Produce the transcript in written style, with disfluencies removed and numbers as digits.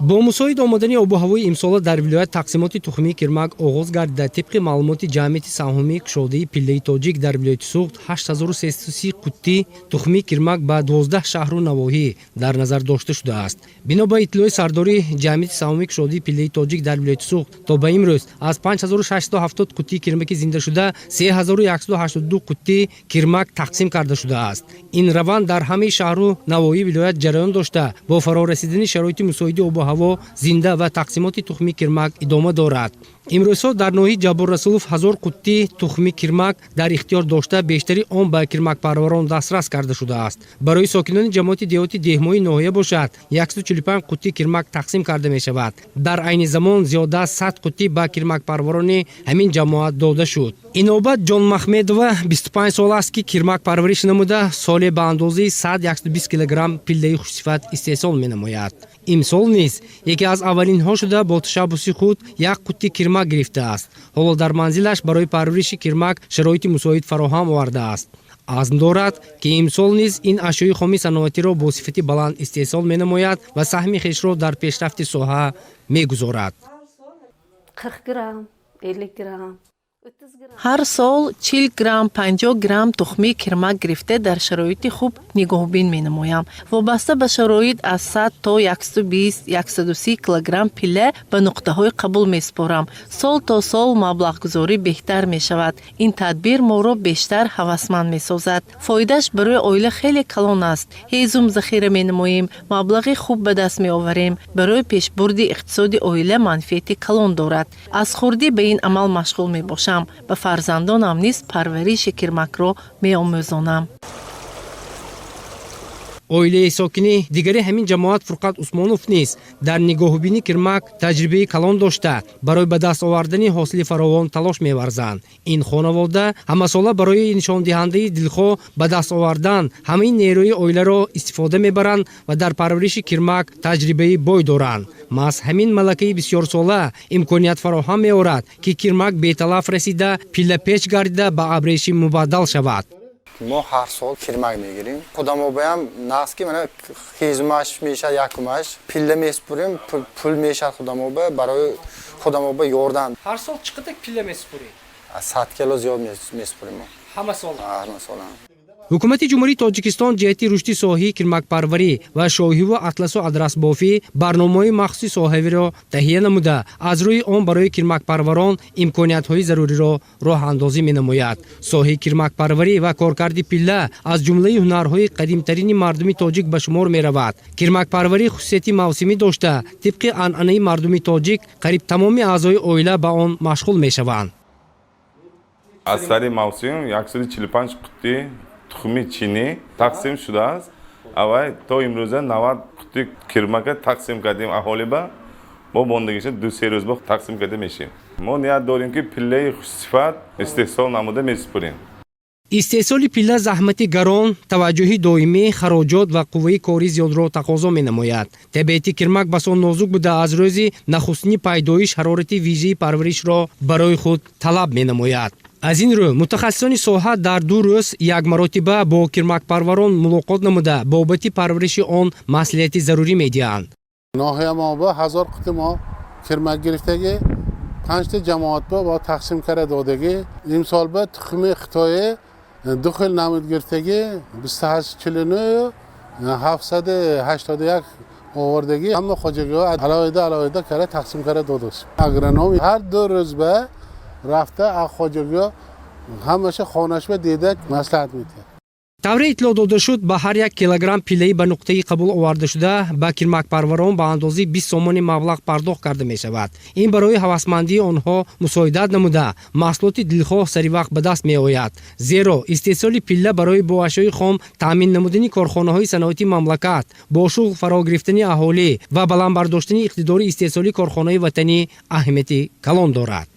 با مساعد آمدن آب و هوای امسال در ولایت تقسیمات تخمی کرمک آغاز گردیده. طبق معلومات جمعیت سهامی کشاده پله تاجیک در ولایت سوخت 8330 قوطی تخمی کرمک با 12 شهر و نواحی در نظر داشته شده است. بنا به اطلاع سرداری جمعیت سهامی کشاده پله تاجیک در ولایت سوخت تا به امروز از 5670 قوطی کرمک زنده شده 3182 قوطی کرمک تقسیم کرده شده است. این روند در همه شهر و نواحی ولایت جریان داشته با فرا رسیدن شرایط مساعد آب و هوا زنده و تقسیمات تخمی کرمک ادامه دارد. امروز در ناحیه جبر رسولف 1000 قوطی تخمی کرمک در اختیار داشته بیشتری آن به کرمک پروران دسترس کرده شده است. برای ساکنان جماعت دیهاتی دهمای ناحیه باشد 145 قوطی کرمک تقسیم کرده می شود. در عین زمان زیاده از 100 قوطی به کرمک پروران همین جماعت داده شد. اینوبت جان محمدова 25 سال است که کرمک پرورش نموده سال به اندازه 100-120 کیلوگرم پله خوشصفت استحصال می نماید. امسال نیز یکی از اولین ها شده با تشبث خود یک قوطی کرمک گرفته است. حالا در منزلش برای پرورش کرمک شرایط مساعد فراهم آورده است. عزم دارد که امسال نیز این اشیاء خام صنعتی را با صفت بلند استحصال می نماید و سهم خویش را در پیشرفت ساحه می گذارد. 40 گرم، 50 گرم. هر سال 40 گرم 50 گرم تخمی کرمک گرفته در شرایط خوب نگاهبین می نمایم. وابسته به شرایط از 100 تا 120-130 کیلوگرم پله به نقطه های قبول می سپارم. سال تا سال مبلغ گذاری بهتر می شود. این تدبیر ما را بیشتر هوسمند می سازد. فایدهش برای عائله خیلی کلان است. هیزم ذخیره می نماییم، مبلغ خوب به دست می آوریم. برای پیشبرد اقتصادی عائله منفعت کلان دارد. از خردی به این عمل مشغول می باشم. به فرزندانم نیز پرورش کرمک را می آموزانم. عائله ساکنی دیگری همین جماعت فرقت عثمانوف نیز در نگاهبینی کرمک تجربه کلان داشته برای به دست آوردن حاصل فراوان تلاش می‌ورزند. این خانواده همه ساله برای نشان دهنده دلخواه به دست آوردن همین نیروی عائله را استفاده می‌برند و در پرورش کرمک تجربه بای دارند. ماس همین ملکه بسیار ساله امکانیت فراهم می‌آورد که کرمک به تلف رسیده پله پیچ گردیده به ابریشم مبادل شود. ما هر سال کرمک میگیریم. خودم بایم ناس که من خیزمش میشه یکمش پله میسپریم پول میشه خودم برای خودم با یاردن. هر سال چقدر پله میسپری؟ 100 کیلو زیاد میسپریم. همه سال. همه سال. حکومت جمهوری تاجیکستان جهت رشد ساحه کرمک پروری و شاهی و اطلس و ادرس بافی برنامه مخصوص ساحوی را تهیه نموده از روی آن برای کرمک پروران امکانیت های ضروری را راه اندازی می نماید. ساحه کرمک پروری و کارکرد پله از جمله هنرهای قدیمترین مردم تاجیک به شمار می رود. کرمک پروری خصوصیت موسمی داشته طبق عنعنه مردم تاجیک قریب تمام اعضای عائله به آن مشغول می شوند. از سر موسم 145 قوطی تخمی چینی تقسیم شده است. اول تا امروزه 90 قوطی کرمک تقسیم کردیم اهالی با ماندگیش 2-3 روز با تقسیم کرده میشیم. ما نیت داریم که پله خوشصفت استحصال نموده میسپریم. استحصال پله زحمت گران، توجه دائمی، خراجات و قوه کاری زیاد را تقاضا می نماید. طبیعت کرمک بسیار نازک بوده از روز نخستین پیدایش حرارت ویژه پرورش را برای خود طلب می نماید. از این رو متخصصان ساحه در 2 روز یک مرتبه با کرمک پروران ملاقات نموده بابت پرورش آن مصلحت ضروری می دهند. ناحیه ما با 1000 قوطی ما کرمک گرفتگی 5 جماعت با تقسیم کرده دادگی. امسال به تخم خطای دخل نمود گرفتگی 2849 781 آوردگی همه خواجگی ها علاوه کرده تقسیم کرده دادست. اگرنامی هر 2 روز به رفته خواجگی ها همشه خانش به دیده مصلحت میده. طور اطلاع داده شد به هر 1 کیلوگرم پله به نقطه قبول آورده شده به کرمک پروران به اندازه 20 سوم مبلغ پرداخت کرده می شود. این برای هوسمندی آنها مساعدت نموده محصولات دلخواه سری وقت به دست می آید. زیرا استحصال پله برای با اشیاء خام تامین نمودن کارخانه های صنعتی مملکت با شغل فرا گرفتن اهالی و بلند برداشتن اقتدار استحصالی کارخانه وطنی اهمیت کلان دارد.